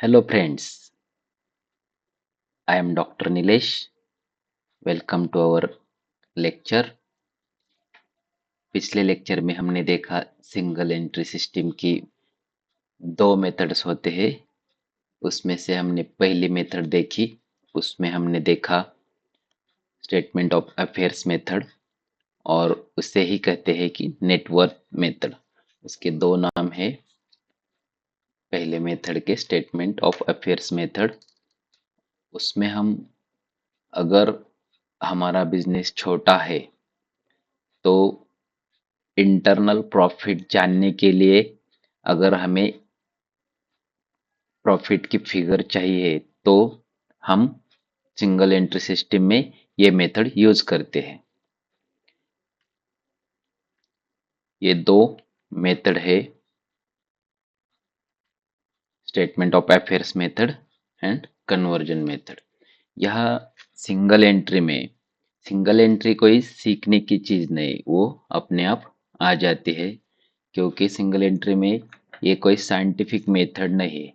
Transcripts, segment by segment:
Hello friends, I am Dr. Nilesh. Welcome to our lecture. पिछले lecture में हमने देखा सिंगल एंट्री सिस्टम की दो मेथड्स होते हैं। उसमें से हमने पहली मेथड देखी, उसमें हमने देखा स्टेटमेंट ऑफ अफेयर्स मेथड और उसे ही कहते हैं कि नेटवर्क मेथड। उसके दो नाम है। पहले मेथड के स्टेटमेंट ऑफ अफेयर्स मेथड, उसमें हम अगर हमारा बिजनेस छोटा है तो इंटरनल प्रॉफिट जानने के लिए अगर हमें प्रॉफिट की फिगर चाहिए तो हम सिंगल एंट्री सिस्टम में ये मेथड यूज करते हैं। ये दो मेथड है, statement of affairs method and conversion method. यह सिंगल एंट्री कोई सीखने की चीज नहीं, वो अपने आप आ जाती है, क्योंकि सिंगल एंट्री में ये कोई साइंटिफिक मेथड नहीं है।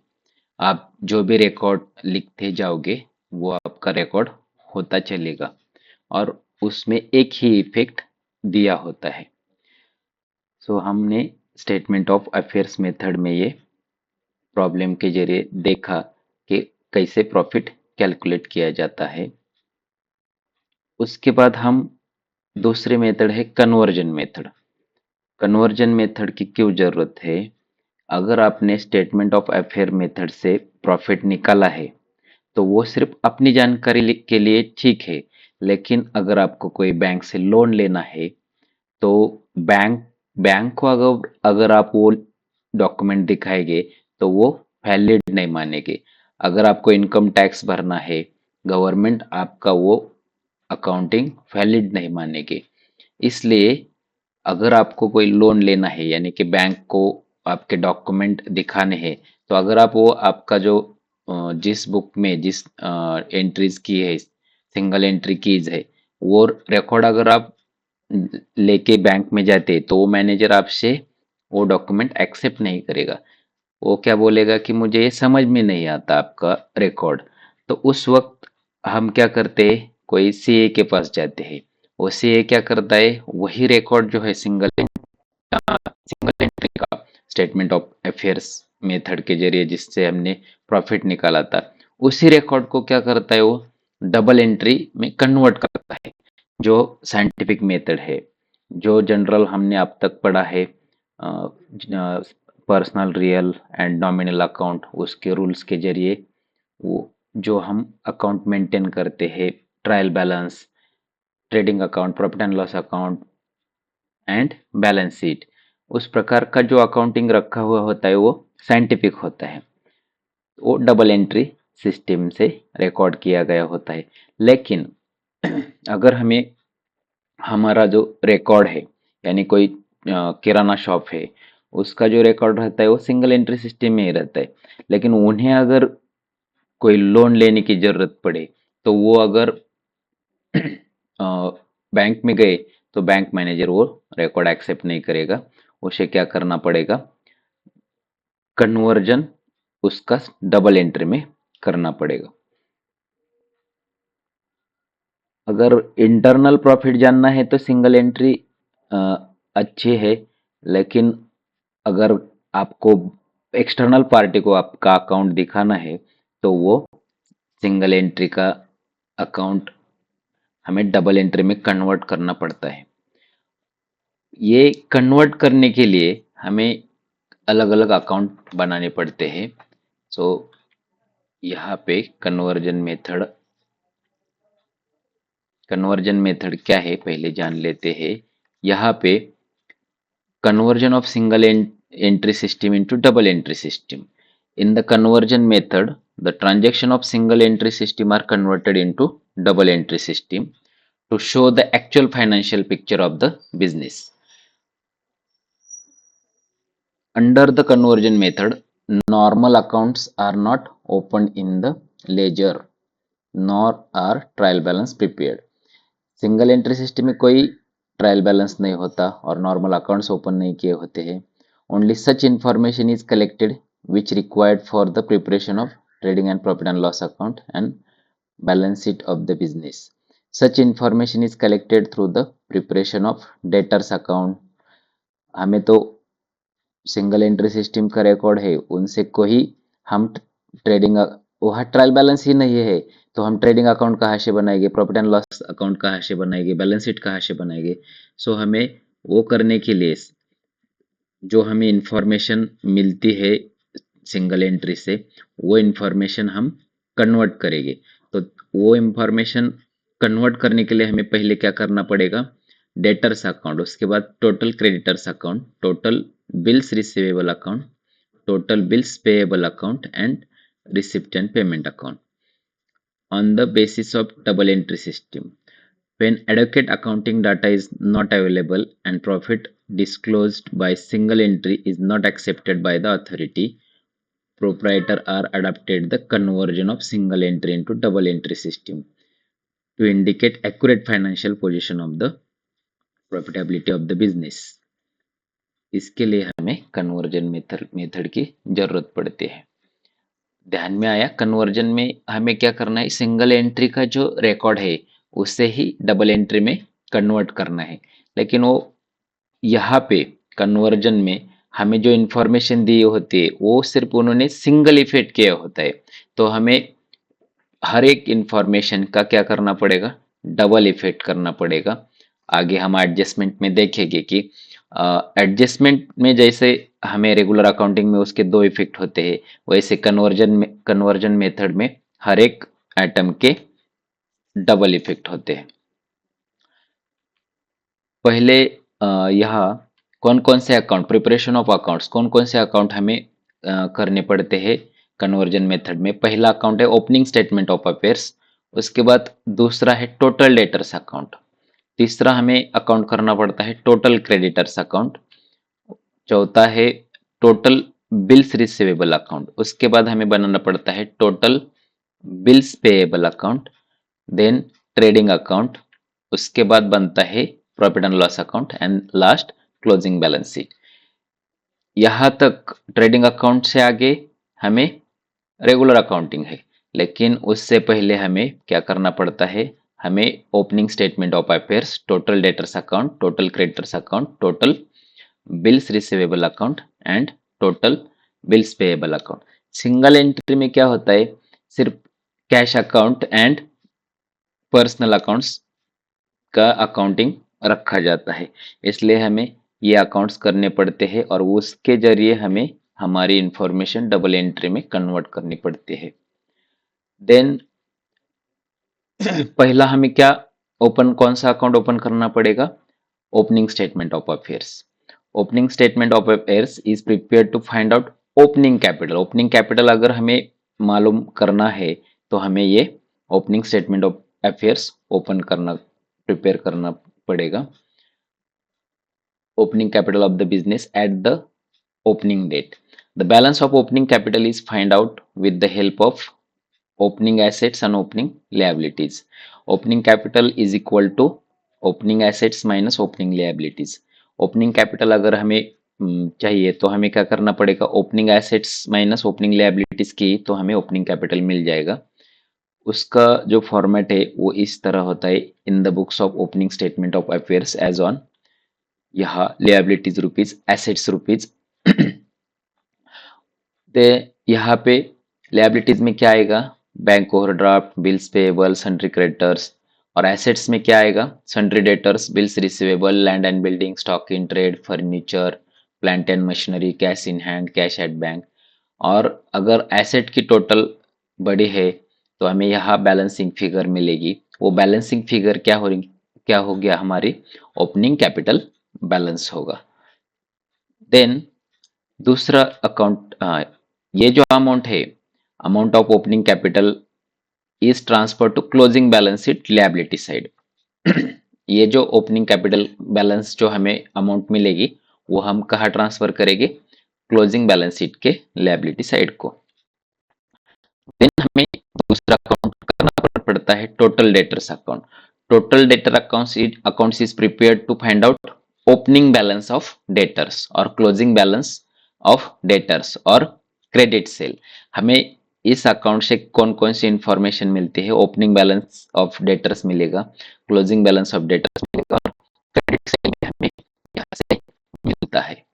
आप जो भी रिकॉर्ड लिखते जाओगे वो आपका रिकॉर्ड होता चलेगा और उसमें एक ही इफेक्ट दिया होता है। सो हमने स्टेटमेंट ऑफ अफेयर्स मेथड में ये प्रॉब्लम के जरिए देखा कि कैसे प्रॉफिट कैलकुलेट किया जाता है। उसके बाद हम दूसरे मेथड है कन्वर्जन मेथड। कन्वर्जन मेथड की क्यों जरूरत है? अगर आपने स्टेटमेंट ऑफ अफेयर मेथड से प्रॉफिट निकाला है तो वो सिर्फ अपनी जानकारी के लिए ठीक है, लेकिन अगर आपको कोई बैंक से लोन लेना है तो बैंक बैंक को अगर अगर आप वो डॉक्यूमेंट दिखाएंगे तो वो वैलिड नहीं मानेंगे। अगर आपको इनकम टैक्स भरना है, गवर्नमेंट आपका वो अकाउंटिंग वैलिड नहीं मानेगी। इसलिए अगर आपको कोई लोन लेना है यानी कि बैंक को आपके डॉक्यूमेंट दिखाने हैं, तो अगर आप वो आपका जो जिस बुक में जिस एंट्रीज की है, सिंगल एंट्री कीज है, वो रिकॉर्ड अगर आप लेके बैंक में जाते तो वो मैनेजर आपसे वो डॉक्यूमेंट एक्सेप्ट नहीं करेगा। वो क्या बोलेगा कि मुझे ये समझ में नहीं आता आपका रिकॉर्ड। तो उस वक्त हम क्या करते हैं, कोई सीए के पास जाते हैं। वो सीए क्या करता है, वही रिकॉर्ड जो है सिंगल एंट्री का स्टेटमेंट ऑफ अफेयर्स मेथड के जरिए जिससे हमने प्रॉफिट निकाला था, उसी रिकॉर्ड को क्या करता है, वो डबल एंट्री में कन्वर्ट करता है। जो साइंटिफिक मेथड है, जो जनरल हमने अब तक पढ़ा है, personal real and nominal account, उसके रूल्स के जरिए वो जो हम अकाउंट मेंटेन करते हैं, trial balance, trading account, profit and loss account and balance sheet, उस प्रकार का जो अकाउंटिंग रखा हुआ होता है वो साइंटिफिक होता है। वो डबल एंट्री सिस्टम से रिकॉर्ड किया गया होता है। लेकिन अगर हमें हमारा जो रिकॉर्ड है, यानी कोई किराना शॉप है, उसका जो रिकॉर्ड रहता है वो सिंगल एंट्री सिस्टम में ही रहता है। लेकिन उन्हें अगर कोई लोन लेने की जरूरत पड़े तो वो अगर बैंक में गए तो बैंक मैनेजर वो रिकॉर्ड एक्सेप्ट नहीं करेगा। उसे क्या करना पड़ेगा, कन्वर्जन उसका डबल एंट्री में करना पड़ेगा। अगर इंटरनल प्रॉफिट जानना है तो सिंगल एंट्री अच्छी है, लेकिन अगर आपको एक्सटर्नल पार्टी को आपका अकाउंट दिखाना है तो वो सिंगल एंट्री का अकाउंट हमें डबल एंट्री में कन्वर्ट करना पड़ता है। ये कन्वर्ट करने के लिए हमें अलग अलग अकाउंट बनाने पड़ते हैं। सो यहाँ पे कन्वर्जन मेथड क्या है पहले जान लेते हैं। यहाँ पे conversion of single entry system into double entry system. In the conversion method, the transaction of single entry system are converted into double entry system to show the actual financial picture of the business. Under the conversion method, normal accounts are not opened in the ledger nor are trial balance prepared. Single entry system में कोई trial balance नहीं होता और normal accounts open नहीं किए होते हैं। Only such information is collected which required for the preparation of trading and profit and loss account and balance sheet of the business. Such information is collected through the preparation of debtors account. हमें तो single entry system का record है, उनसे कोई हम trading, वहाँ trial balance ही नहीं है तो हम ट्रेडिंग अकाउंट कहाँ से बनाएंगे, प्रॉफिट एंड लॉस अकाउंट कहाँ से बनाएंगे, बैलेंस शीट कहाँ से बनाएंगे। सो हमें वो करने के लिए जो हमें इंफॉर्मेशन मिलती है सिंगल एंट्री से, वो इंफॉर्मेशन हम कन्वर्ट करेंगे। तो वो इंफॉर्मेशन कन्वर्ट करने के लिए हमें पहले क्या करना पड़ेगा, डेटर्स अकाउंट, उसके बाद total creditors account, total bills receivable account, total bills payable account and receipt and payment account on the basis of double entry system. When adequate accounting data is not available and profit disclosed by single entry is not accepted by the authority, proprietor are adopted the conversion of single entry into double entry system to indicate accurate financial position of the profitability of the business. इसके लिए हमें conversion method की जरूरत पड़ती है। ध्यान में आया, कन्वर्जन में हमें क्या करना है, सिंगल एंट्री का जो रिकॉर्ड है उसे ही डबल एंट्री में कन्वर्ट करना है। लेकिन वो यहाँ पे कन्वर्जन में हमें जो इंफॉर्मेशन दी होती है वो सिर्फ उन्होंने सिंगल इफेक्ट किया होता है, तो हमें हर एक इंफॉर्मेशन का क्या करना पड़ेगा, डबल इफेक्ट करना पड़ेगा। आगे हम एडजस्टमेंट में देखेंगे कि एडजस्टमेंट में जैसे हमें रेगुलर अकाउंटिंग में उसके दो इफेक्ट होते हैं, वैसे कन्वर्जन मेथड में हर एक आइटम के डबल इफेक्ट होते हैं। पहले यहाँ कौन कौन से अकाउंट, प्रिपरेशन ऑफ अकाउंट्स, कौन कौन से अकाउंट हमें करने पड़ते हैं कन्वर्जन मेथड में। पहला अकाउंट है ओपनिंग स्टेटमेंट ऑफ अफेयर्स, उसके बाद दूसरा है टोटल डेटर्स अकाउंट, तीसरा हमें अकाउंट करना पड़ता है टोटल क्रेडिटर्स अकाउंट, चौथा है टोटल बिल्स रिसीवेबल अकाउंट, उसके बाद हमें बनाना पड़ता है total bills payable account, then trading account, उसके बाद बनता है profit and loss account and last closing balance sheet. यहाँ तक ट्रेडिंग अकाउंट से आगे हमें रेगुलर अकाउंटिंग है, लेकिन उससे पहले हमें क्या करना पड़ता है, हमें opening statement of affairs, total debtors account, total creditors account, total bills receivable account and total bills payable account. Single entry में क्या होता है, सिर्फ cash account and personal accounts का अकाउंटिंग रखा जाता है, इसलिए हमें ये अकाउंट्स करने पड़ते हैं और उसके जरिए हमें हमारी इंफॉर्मेशन डबल एंट्री में कन्वर्ट करनी पड़ती है। देन पहला हमें क्या कौन सा अकाउंट ओपन करना पड़ेगा, opening statement of affairs. Opening statement of affairs is prepare to find out opening capital. Opening capital अगर हमें मालूम करना है तो हमें ये opening statement of affairs prepare करना पड़ेगा। Opening capital of the business at the opening date. The balance of opening capital is find out with the help of opening assets and opening liabilities. Opening capital is equal to opening assets minus opening liabilities. Opening capital अगर हमें चाहिए तो हमें क्या करना पड़ेगा, opening assets minus opening liabilities की तो हमें ओपनिंग कैपिटल मिल जाएगा। उसका जो फॉर्मेट है वो इस तरह होता है, in the books of opening statement of affairs as on, यहाँ liabilities रुपीज, एसेट्स रुपीज। दे यहाँ पे liabilities में क्या आएगा, bank overdraft, bills payable, sundry creditors, और एसेट्स में क्या आएगा, sundry debtors, bills receivable, land and building, stock in trade, furniture, plant and machinery, cash in hand, cash at bank. और अगर एसेट की टोटल बड़ी है तो हमें यहाँ बैलेंसिंग फिगर मिलेगी। वो बैलेंसिंग फिगर क्या हो गया, हमारी ओपनिंग कैपिटल बैलेंस होगा। देन दूसरा अकाउंट, ये जो अमाउंट है, amount of opening capital is transfer to closing balance sheet liability side. ये जो ओपनिंग कैपिटल बैलेंस जो हमें अमाउंट मिलेगी वो हम कहाँ ट्रांसफर करेंगे, क्लोजिंग बैलेंस शीट के लिएबिलिटी साइड को। देन हमें दूसरा अकाउंट करना पड़ता है total debtors account. Total debtor accounts is prepared to find out opening balance of debtors और क्लोजिंग बैलेंस ऑफ डेटर्स और क्रेडिट सेल। हमें इस अकाउंट से कौन कौन सी इंफॉर्मेशन मिलती है? ओपनिंग बैलेंस ऑफ डेटर्स मिलेगा, क्लोजिंग बैलेंस ऑफ डेटर्स मिलेगा और क्रेडिट सेल में हमें यहाँ से मिलता है।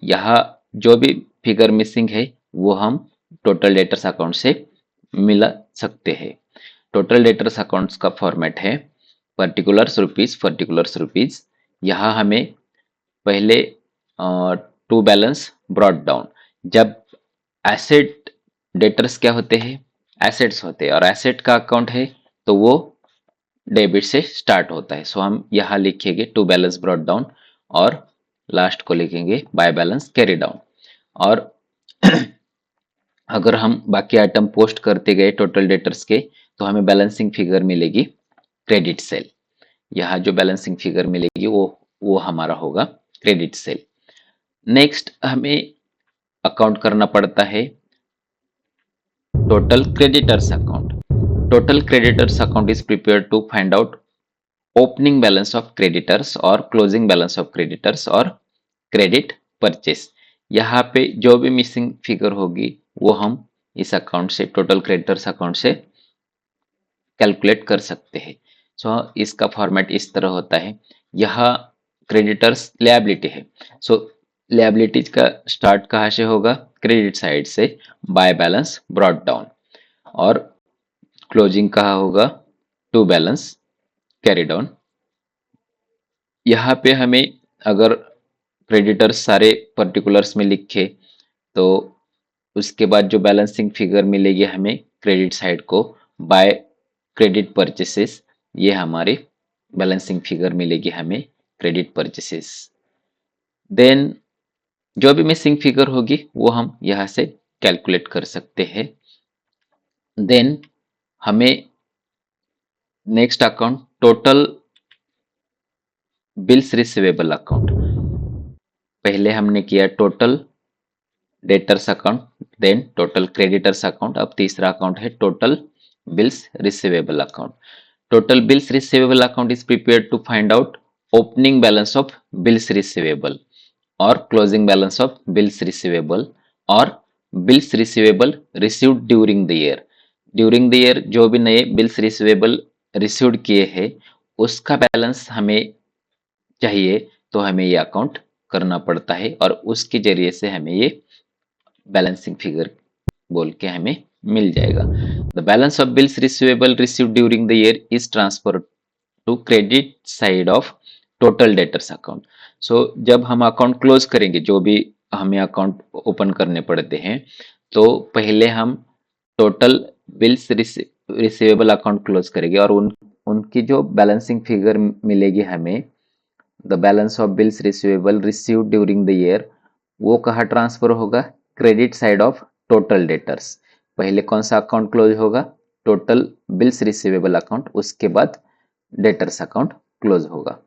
यहाँ जो भी फिगर मिसिंग है वो हम टोटल डेटर्स अकाउंट से मिला सकते हैं। टोटल डेटर्स अकाउंट्स का फॉर्मेट है पर्टिकुलर्स रुपीज, पर्टिकुलर्स रुपीज। यहाँ हमें पहले टू बैलेंस ब्रॉट डाउन। जब एसेट डेटर्स क्या होते हैं? एसेट्स होते हैं और एसेट का अकाउंट है तो वो डेबिट से स्टार्ट होता है। सो हम यहाँ लिखेंगे टू बैलेंस ब्रॉट डाउन और लास्ट को लिखेंगे बाय बैलेंस कैरी डाउन। और अगर हम बाकी आइटम पोस्ट करते गए टोटल डेटर्स के तो हमें बैलेंसिंग फिगर मिलेगी क्रेडिट सेल। यहाँ जो बैलेंसिंग फिगर मिलेगी वो हमारा होगा क्रेडिट सेल। नेक्स्ट हमें अकाउंट करना पड़ता है total creditors account. Total creditors account is prepare to find out opening balance of creditors और क्लोजिंग बैलेंस ऑफ क्रेडिटर्स और क्रेडिट परचेस। यहाँ पे जो भी मिसिंग फिगर होगी वो हम इस अकाउंट से, टोटल क्रेडिटर्स अकाउंट से कैलकुलेट कर सकते हैं। सो इसका फॉर्मेट इस तरह होता है। यहाँ क्रेडिटर्स लिएबिलिटी है। सो लिएबिलिटीज का स्टार्ट कहाँ से होगा? क्रेडिट साइड से, बाय बैलेंस ब्रॉट डाउन। और क्लोजिंग कहाँ होगा? To balance carry down. यहाँ पे हमें अगर क्रेडिटर्स सारे पर्टिकुलर्स में लिखे तो उसके बाद जो बैलेंसिंग फिगर मिलेगी हमें क्रेडिट साइड को बाय क्रेडिट परचेसेस, ये हमारी बैलेंसिंग फिगर मिलेगी हमें क्रेडिट परचेसेस। देन जो भी मिसिंग फिगर होगी वो हम यहाँ से कैलकुलेट कर सकते हैं। देन हमें next account total bills receivable account. पहले हमने किया total debtors account, then total creditors account, अब तीसरा अकाउंट है total bills receivable account. Total bills receivable account is prepared to find out opening balance of bills receivable और closing balance of bills receivable और bills receivable received during the year. During the year जो भी नए bills receivable received किए हैं उसका balance हमें चाहिए तो हमें ये अकाउंट करना पड़ता है और उसके जरिए से हमें ये बैलेंसिंग फिगर बोल के हमें मिल जाएगा। The balance of bills receivable received during the year is transfer to credit side of total debtors account. So जब हम अकाउंट क्लोज करेंगे, जो भी हमें अकाउंट ओपन करने पड़ते हैं, तो पहले हम total bills receivable account close करेंगे और उनकी जो बैलेंसिंग फिगर मिलेगी हमें, the balance of bills receivable received during the year, वो कहाँ ट्रांसफर होगा? Credit side of total debtors. पहले कौन सा अकाउंट क्लोज होगा? टोटल बिल्स रिसीवेबल अकाउंट, उसके बाद डेटर्स अकाउंट क्लोज होगा।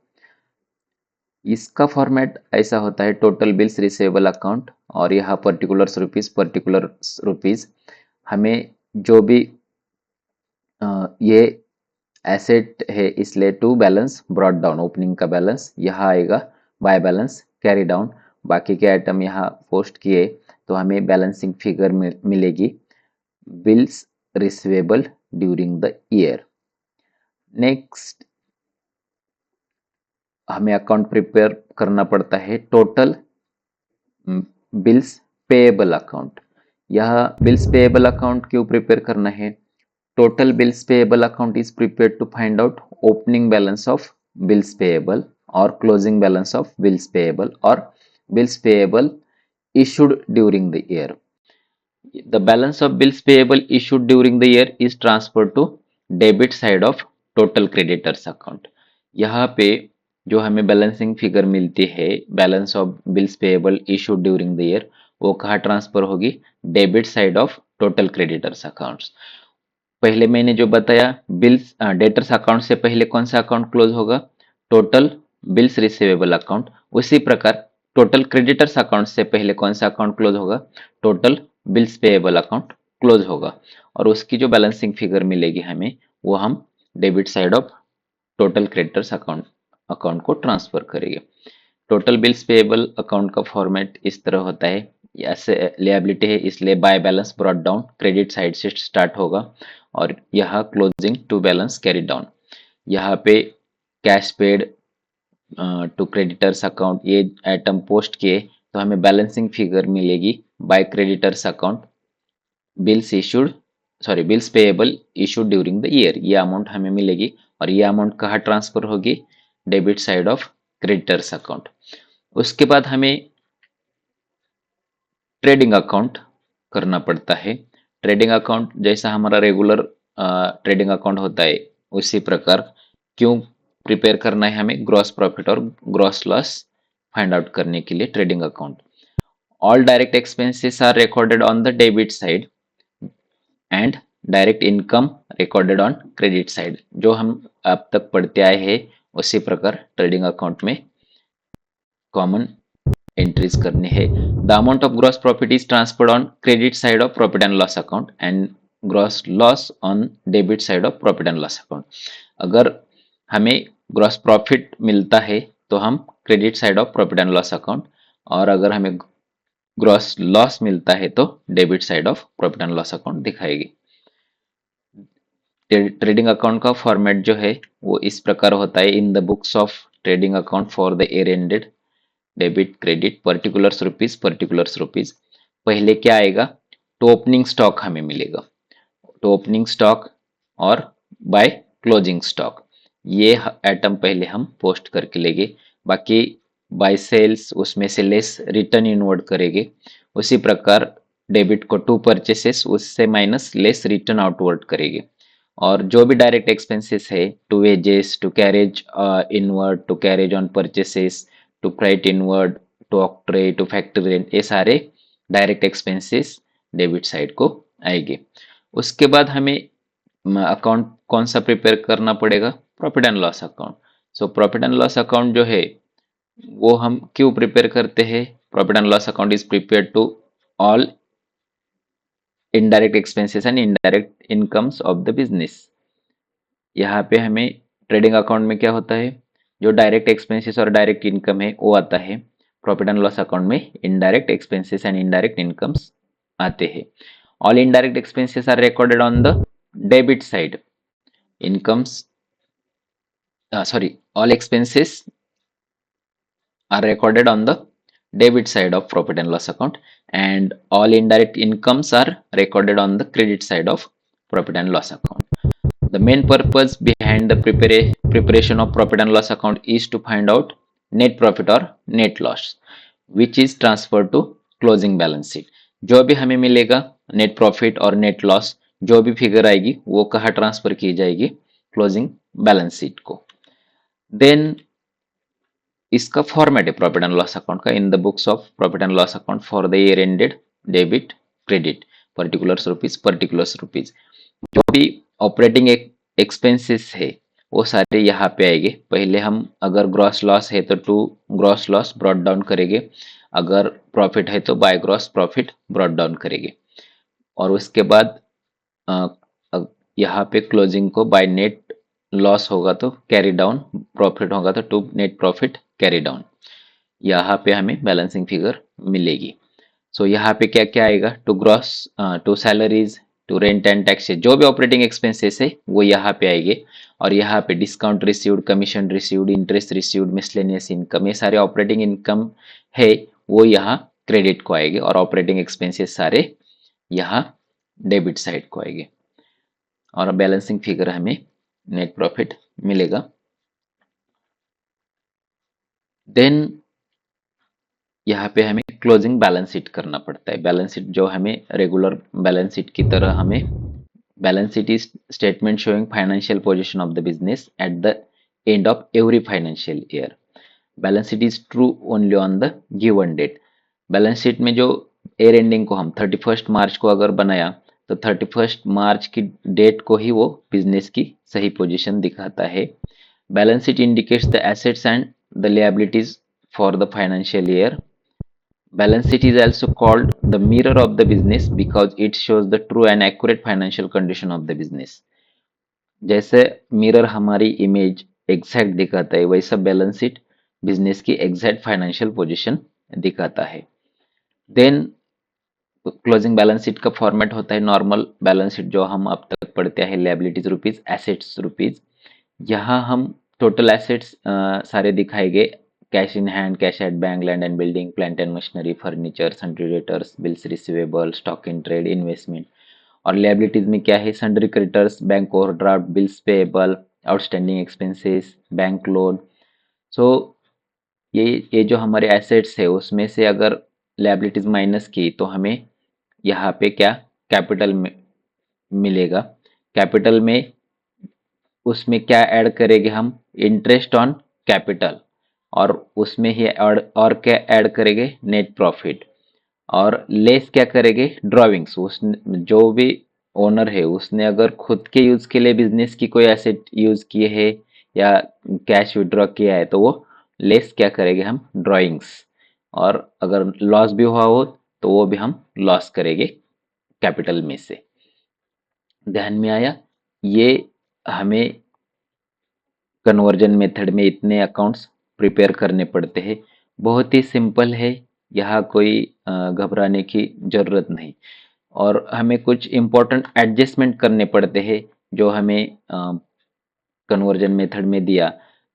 इसका फॉर्मेट ऐसा होता है टोटल बिल्स रिसीवेबल अकाउंट और यहाँ पर्टिकुलर्स रुपीज हमें जो भी ये एसेट है इसलिए to balance brought down, opening का बैलेंस यहाँ आएगा, बाय बैलेंस कैरी डाउन। बाकी के आइटम यहाँ पोस्ट किए तो हमें बैलेंसिंग फिगर मिलेगी bills receivable during the year. Next हमें अकाउंट प्रिपेयर करना पड़ता है टोटल बिल्स पेएबल अकाउंट। यह बिल्स पेएबल अकाउंट क्यों प्रिपेयर करना है? Total bills payable account is prepared to find out opening balance of bills payable और closing balance of bills payable और bills payable issued during the year. The balance of bills payable issued during the year is transferred to debit side of total creditors account. यहाँ पे जो हमें balancing figure मिलती है balance of bills payable issued during the year, वो कहाँ transfer होगी? Debit side of total creditors accounts. पहले मैंने जो बताया बिल्स डेटर्स अकाउंट से पहले कौन सा अकाउंट क्लोज होगा? Total bills receivable account. उसी प्रकार टोटल क्रेडिटर्स अकाउंट से पहले कौन सा अकाउंट क्लोज होगा? Total bills payable account close होगा और उसकी जो बैलेंसिंग फिगर मिलेगी हमें वो हम debit side of total creditors account को ट्रांसफर करेंगे। टोटल बिल्स पेएबल अकाउंट का फॉर्मेट इस तरह होता है। ऐसे लिएबिलिटी है, इसलिए by balance brought down credit side से स्टार्ट होगा और यहाँ closing to balance carry down. यहाँ पे cash paid to creditors account ये आइटम पोस्ट किए तो हमें बैलेंसिंग फिगर मिलेगी by creditors account bills issued bills payable issued during the year, ये अमाउंट हमें मिलेगी और ये अमाउंट कहाँ ट्रांसफर होगी, debit side of creditors account. उसके बाद हमें ट्रेडिंग अकाउंट करना पड़ता है। ट्रेडिंग अकाउंट जैसा हमारा रेगुलर ट्रेडिंग अकाउंट होता है उसी प्रकार क्यों प्रिपेयर करना है हमें, ग्रॉस प्रॉफिट और ग्रॉस लॉस फाइंड आउट करने के लिए trading account. All direct expenses are recorded on the debit side and direct income recorded on credit side. जो हम अब तक पढ़ते आए हैं उसी प्रकार ट्रेडिंग अकाउंट में कॉमन एंट्रीज करने हैं। The amount of gross profit is transferred on credit side of profit and loss account and gross loss on debit side of profit and loss account. अगर हमें ग्रॉस प्रॉफिट मिलता है तो हम credit side of profit and loss account, और अगर हमें gross loss मिलता है तो debit side of profit and loss account दिखाएगी। ट्रेडिंग अकाउंट का फॉर्मेट जो है वो इस प्रकार होता है। In the books of trading account for the year ended debit credit particulars rupees पहले क्या आएगा, तो ओपनिंग स्टॉक हमें मिलेगा, तो ओपनिंग स्टॉक और बाय क्लोजिंग स्टॉक ये आइटम पहले हम पोस्ट करके लेंगे। बाकी बाय सेल्स उसमें से लेस रिटर्न इनवर्ड करेंगे। उसी प्रकार डेबिट को टू परचेसेस उससे माइनस लेस रिटर्न आउटवर्ड करेंगे। और जो भी डायरेक्ट एक्सपेंसेस है to wages to carriage inward to carriage on purchases to freight inward to octroi to factory rent, ये सारे डायरेक्ट एक्सपेंसेस डेबिट साइड को आएंगे। उसके बाद हमें अकाउंट कौन सा प्रिपेयर करना पड़ेगा, profit and loss account. So profit and loss account जो है वो हम क्यों प्रिपेयर करते हैं, profit and loss account is prepare to all indirect expenses and indirect incomes of the business. यहाँ पे हमें ट्रेडिंग अकाउंट में क्या होता है, जो डायरेक्ट एक्सपेंसेस और डायरेक्ट इनकम है वो आता है। प्रॉफिट एंड लॉस अकाउंट में indirect expenses and indirect incomes आते हैं। All indirect expenses are recorded on the debit side, incomes all expenses are recorded on the debit side of profit and loss account and all indirect incomes are recorded on the credit side of profit and loss account. The main purpose behind the preparation of profit and loss account is to find out net profit or net loss which is transferred to closing balance sheet. जो भी हमें मिलेगा net profit और net loss जो भी figure आएगी वो कहाँ ट्रांसफर की जाएगी, क्लोजिंग बैलेंस शीट को। देन इसका फॉर्मेट है प्रॉफिट एंड लॉस अकाउंट का। इन the books of profit and loss account for the year ended debit credit particulars rupees जो भी ऑपरेटिंग एक्सपेंसेस है वो सारे यहाँ पे आएंगे। पहले हम अगर ग्रॉस लॉस है तो to gross loss brought down करेंगे, अगर प्रॉफिट है तो by gross profit brought down करेंगे, और उसके बाद यहाँ पे क्लोजिंग को बाय नेट लॉस होगा तो कैरी डाउन, प्रॉफिट होगा तो to net profit carry down, यहाँ पे हमें बैलेंसिंग फिगर मिलेगी। सो यहाँ पे क्या क्या आएगा, to gross to salaries to rent and taxes जो भी ऑपरेटिंग एक्सपेंसेस है वो यहाँ पे आएंगे, और यहाँ पे discount received, commission received, interest received, miscellaneous income, ये सारे ऑपरेटिंग इनकम है वो यहाँ क्रेडिट को आएंगे, और ऑपरेटिंग एक्सपेंसेस सारे यहाँ डेबिट साइड को आएंगे, और बैलेंसिंग फिगर हमें नेट प्रॉफिट मिलेगा। देन यहाँ पे हमें क्लोजिंग बैलेंस शीट करना पड़ता है। बैलेंस शीट जो हमें रेगुलर बैलेंस शीट की तरह हमें balance sheet is statement showing financial position of the business at the end of every financial year. Balance sheet is true only on the given date. Balance sheet में जो year ending को हम 31 मार्च को अगर बनाया तो 31 मार्च की डेट को ही वो बिजनेस की सही पोजीशन दिखाता है। Balance sheet indicates the assets and the liabilities for the financial year. Balance sheet is also called the mirror of the business because it shows the true and accurate financial condition of the business. जैसे mirror हमारी image exact दिखाता है वैसा balance sheet business की exact financial position दिखाता है। Then closing balance sheet का format होता है नॉर्मल बैलेंस शीट जो हम अब तक पढ़ते हैं, लायबिलिटीज रुपीज, एसेट्स रुपीज। यहाँ हम टोटल एसेट्स सारे दिखाएंगे, cash in hand, cash at bank, land and building, plant and machinery, furniture, sundry debtors, bills receivable, stock in trade, investment. और लायबिलिटीज में क्या है, sundry creditors, bank overdraft, bills payable, outstanding expenses, bank loan. So ये जो हमारे assets है उसमें से अगर लायबिलिटीज माइनस की तो हमें यहाँ पे क्या कैपिटल में मिलेगा। कैपिटल में उसमें क्या ऐड करेंगे हम, इंटरेस्ट ऑन कैपिटल, और उसमें ही और क्या ऐड करेंगे, नेट प्रॉफिट। और लेस क्या करेंगे, ड्राविंग्स। उस जो भी ओनर है उसने अगर खुद के यूज के लिए बिजनेस की कोई एसेट यूज किए है या कैश विड्रॉ किया है तो वो लेस क्या करेंगे हम, ड्राइंग्स। और अगर लॉस भी हुआ हो तो वो भी हम लॉस करेंगे कैपिटल में से। ध्यान में आया। ये हमें कन्वर्जन मेथड में इतने अकाउंट्स प्रिपेयर करने पड़ते हैं। बहुत ही सिंपल है, यहाँ कोई घबराने की जरूरत नहीं। और हमें कुछ इम्पोर्टेंट एडजस्टमेंट करने पड़ते हैं जो हमें कन्वर्जन मेथड में दिया।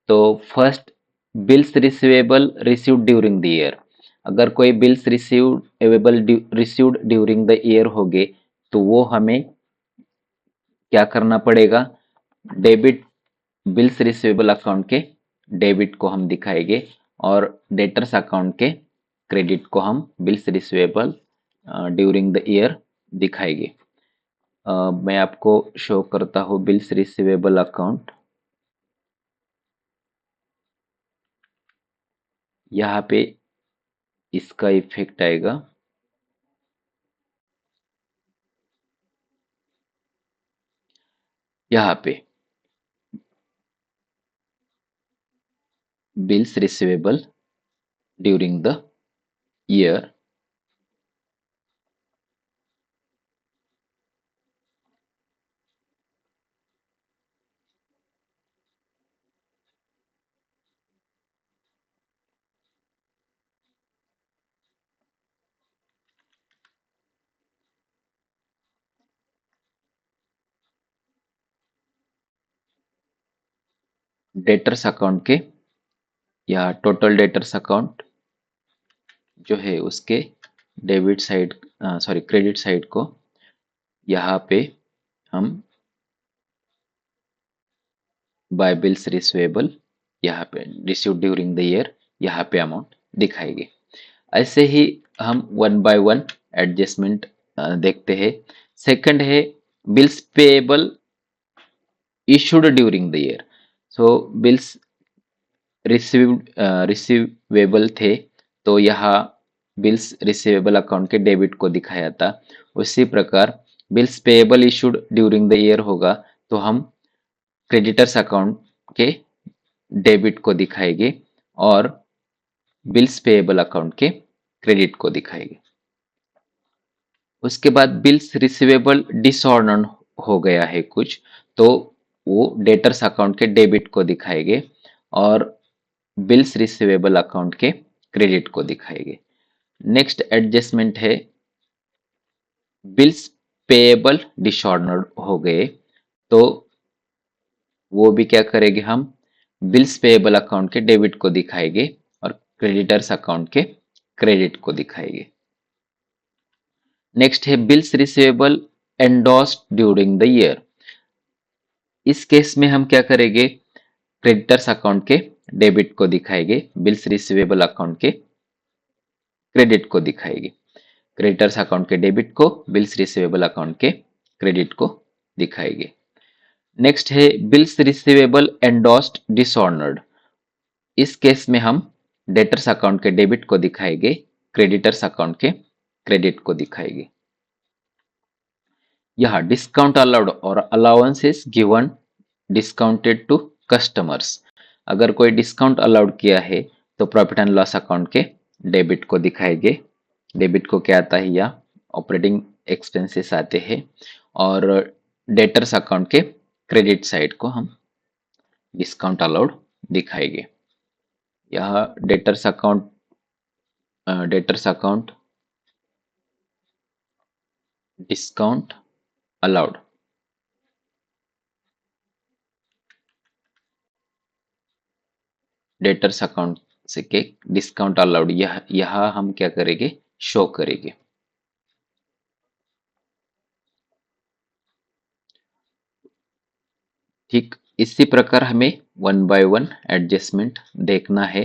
तो first, bills receivable received during the year. अगर कोई bills received during the year हो गए तो वो हमें क्या करना पड़ेगा, डेबिट, बिल्स रिसीवेबल अकाउंट के डेबिट को हम दिखाएंगे और डेटर्स अकाउंट के क्रेडिट को हम bills receivable during the year दिखाएंगे। मैं आपको शो करता हूँ बिल्स रिसीवेबल अकाउंट। यहाँ पे इसका इफेक्ट आएगा। यहाँ पे bills receivable during the year, debtors account के या टोटल डेटर्स अकाउंट जो है उसके debit side, sorry credit side को यहाँ पे हम बाय बिल्स रिसीवेबल, यहाँ पे रिसीव्ड ड्यूरिंग द ईयर, यहाँ पे अमाउंट दिखाएंगे। ऐसे ही हम वन बाय वन एडजस्टमेंट देखते हैं। सेकंड है bills payable issued during the year. So bills receivable थे तो यहाँ बिल्स रिसीवेबल अकाउंट के डेबिट को दिखाया था। उसी प्रकार bills payable issued during the year होगा तो हम क्रेडिटर्स अकाउंट के डेबिट को दिखाएंगे और बिल्स पेएबल अकाउंट के क्रेडिट को दिखाएंगे। उसके बाद बिल्स रिसीवेबल डिसऑर्डर हो गया है कुछ, तो वो डेटर्स अकाउंट के डेबिट को दिखाएंगे और बिल्स रिसीवेबल अकाउंट के क्रेडिट को दिखाएंगे। नेक्स्ट एडजस्टमेंट है बिल्स पेएबल डिसऑर्डर हो गए तो वो भी क्या करेंगे हम, बिल्स पेएबल अकाउंट के डेबिट को दिखाएंगे और क्रेडिटर्स अकाउंट के क्रेडिट को दिखाएंगे। नेक्स्ट है bills receivable endorsed during the year. इस केस में हम क्या करेंगे, क्रेडिटर्स अकाउंट के डेबिट को दिखाएंगे, बिल्स रिसीवेबल अकाउंट के क्रेडिट को दिखाएंगे। क्रेडिटर्स अकाउंट के डेबिट को, बिल्स रिसीवेबल अकाउंट के क्रेडिट को दिखाएंगे। नेक्स्ट है बिल्स रिसीवेबल एंडोस्ड डिसऑर्डर्ड। इस केस में हम डेटर्स अकाउंट के डेबिट को दिखाएंगे, क्रेडिटर्स अकाउंट के क्रेडिट को दिखाएंगे। यहाँ डिस्काउंट अलाउड और allowance is given discounted to customers. अगर कोई डिस्काउंट अलाउड किया है तो प्रॉफिट एंड लॉस अकाउंट के डेबिट को दिखाएंगे। डेबिट को क्या आता है, या ऑपरेटिंग एक्सपेंसेस आते हैं। और डेटर्स अकाउंट के क्रेडिट साइड को हम डिस्काउंट अलाउड दिखाएंगे। यहाँ debtors account discount allowed, debtors account से के डिस्काउंट अलाउड, यह हम क्या करेंगे, शो करेंगे। ठीक इसी प्रकार हमें वन बाय वन एडजस्टमेंट देखना है।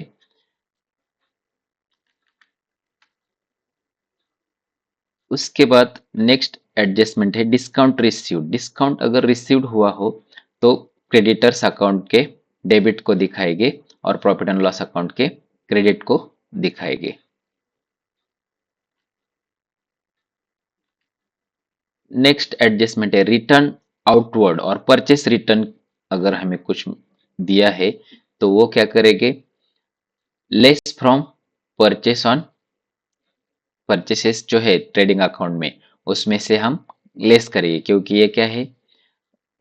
उसके बाद नेक्स्ट एडजस्टमेंट है डिस्काउंट रिसीव्ड। डिस्काउंट अगर रिसीव्ड हुआ हो तो क्रेडिटर्स अकाउंट के डेबिट को दिखाएंगे और प्रॉफिट एंड लॉस अकाउंट के क्रेडिट को दिखाएंगे। नेक्स्ट एडजस्टमेंट है रिटर्न आउटवर्ड और परचेस रिटर्न। अगर हमें कुछ दिया है तो वो क्या करेंगे, less from purchase on, purchases जो है ट्रेडिंग अकाउंट में उसमें से हम लेस करेंगे, क्योंकि ये क्या है,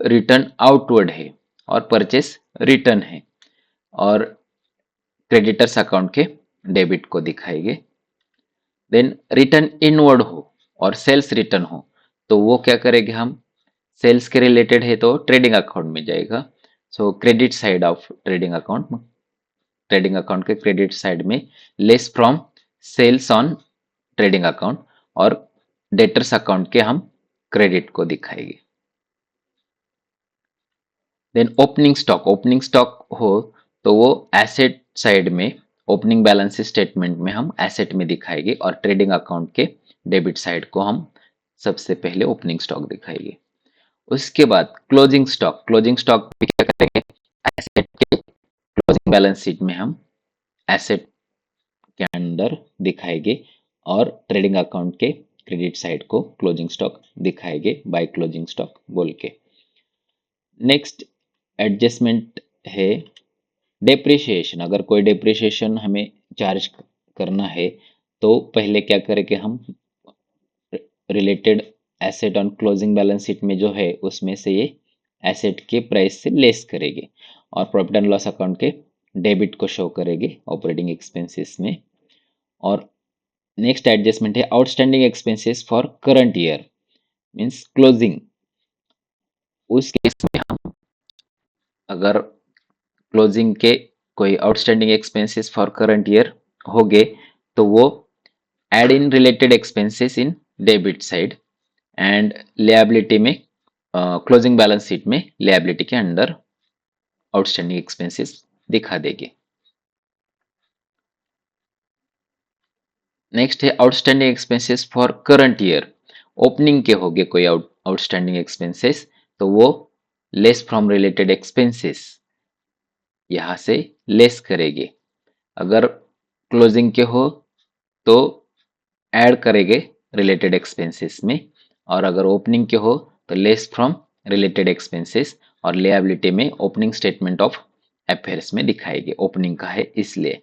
रिटर्न आउटवर्ड है और परचेस रिटर्न है, और क्रेडिटर्स अकाउंट के डेबिट को दिखाएंगे। देन रिटर्न इनवर्ड हो और सेल्स रिटर्न हो तो वो क्या करेंगे, हम सेल्स के रिलेटेड है तो ट्रेडिंग अकाउंट में जाएगा। So credit side of trading account, trading account के क्रेडिट साइड में less from sales on trading account, और डेटर्स अकाउंट के हम क्रेडिट को दिखाएंगे। Then opening stock, opening stock हो तो वो एसेट साइड में ओपनिंग बैलेंस स्टेटमेंट में हम एसेट में दिखाएंगे, और ट्रेडिंग अकाउंट के डेबिट साइड को हम सबसे पहले ओपनिंग स्टॉक दिखाएंगे। उसके बाद क्लोजिंग स्टॉक, क्लोजिंग स्टॉक भी क्या करेंगे, एसेट के क्लोजिंग बैलेंस शीट में हम एसेट के अंदर दिखाएंगे, और ट्रेडिंग अकाउंट के क्रेडिट साइड को क्लोजिंग स्टॉक दिखाएंगे बाय क्लोजिंग स्टॉक बोल के। नेक्स्ट एडजस्टमेंट है डेप्रिसिएशन। अगर कोई डेप्रिसिएशन हमें चार्ज करना है तो पहले क्या करें कि हम related asset on closing balance sheet में जो है उसमें से ये एसेट के प्राइस से लेस करेंगे, और प्रॉफिट एंड लॉस अकाउंट के डेबिट को शो करेंगे ऑपरेटिंग एक्सपेंसेस में। और नेक्स्ट एडजस्टमेंट है outstanding expenses for current year, means closing. उस केस में हम अगर क्लोजिंग के कोई outstanding expenses for current year हो गए तो वो add in related expenses in debit side, and liability में क्लोजिंग बैलेंस शीट में लिएबिलिटी के अंडर आउटस्टैंडिंग एक्सपेंसेस दिखा देंगे। नेक्स्ट है outstanding expenses for current year. Opening के हो गए कोई आउटस्टैंडिंग एक्सपेंसेस तो वो लेस फ्रॉम रिलेटेड एक्सपेंसेस यहां से लेस करेंगे। अगर क्लोजिंग के हो तो ऐड करेंगे रिलेटेड एक्सपेंसेस में, और अगर ओपनिंग के हो तो लेस फ्रॉम रिलेटेड एक्सपेंसेस, और लिएबिलिटी में ओपनिंग स्टेटमेंट ऑफ अफेयर्स में दिखाएंगे, ओपनिंग का है इसलिए।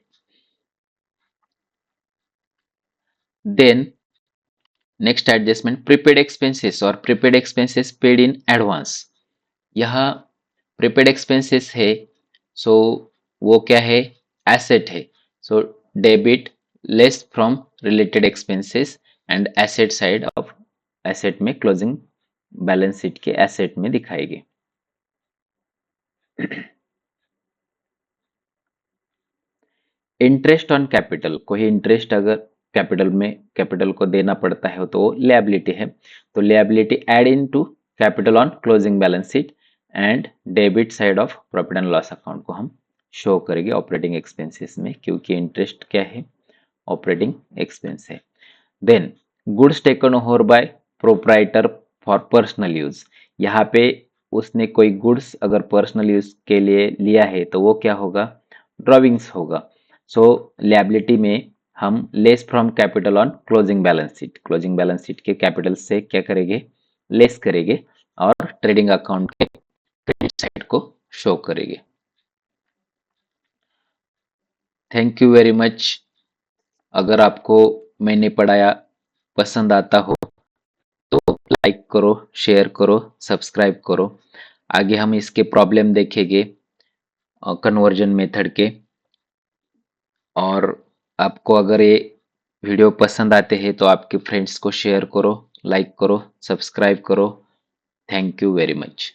Then next adjustment prepaid expenses और prepaid expenses paid in advance. यहाँ प्रीपेड एक्सपेंसेस है, सो वो क्या है, एसेट है, so debit less from related expenses and asset side of asset में क्लोजिंग बैलेंस शीट के एसेट में दिखाएंगे। इंटरेस्ट ऑन कैपिटल, कोई इंटरेस्ट अगर कैपिटल में कैपिटल को देना पड़ता है तो वो लिएबिलिटी है, तो liability add in to capital on closing balance sheet and debit side of profit and loss account को हम शो करेंगे ऑपरेटिंग एक्सपेंसेस में, क्योंकि इंटरेस्ट क्या है, ऑपरेटिंग एक्सपेंस है। Then goods taken over by proprietor for personal use, यहाँ पे उसने कोई गुड्स अगर पर्सनल यूज के लिए लिया है तो वो क्या होगा, ड्रॉविंग्स होगा। सो लिएबिलिटी में हम less from capital on closing balance sheet, closing balance sheet के कैपिटल से क्या करेंगे, लेस करेंगे, और ट्रेडिंग अकाउंट के क्रेडिट साइड को शो करेंगे। Thank you very much. अगर आपको मैंने पढ़ाया पसंद आता हो तो लाइक करो, शेयर करो, सब्सक्राइब करो। आगे हम इसके प्रॉब्लम देखेंगे कन्वर्जन मेथड के। और आपको अगर ये वीडियो पसंद आते हैं तो आपके फ्रेंड्स को शेयर करो, लाइक करो, सब्सक्राइब करो। Thank you very much.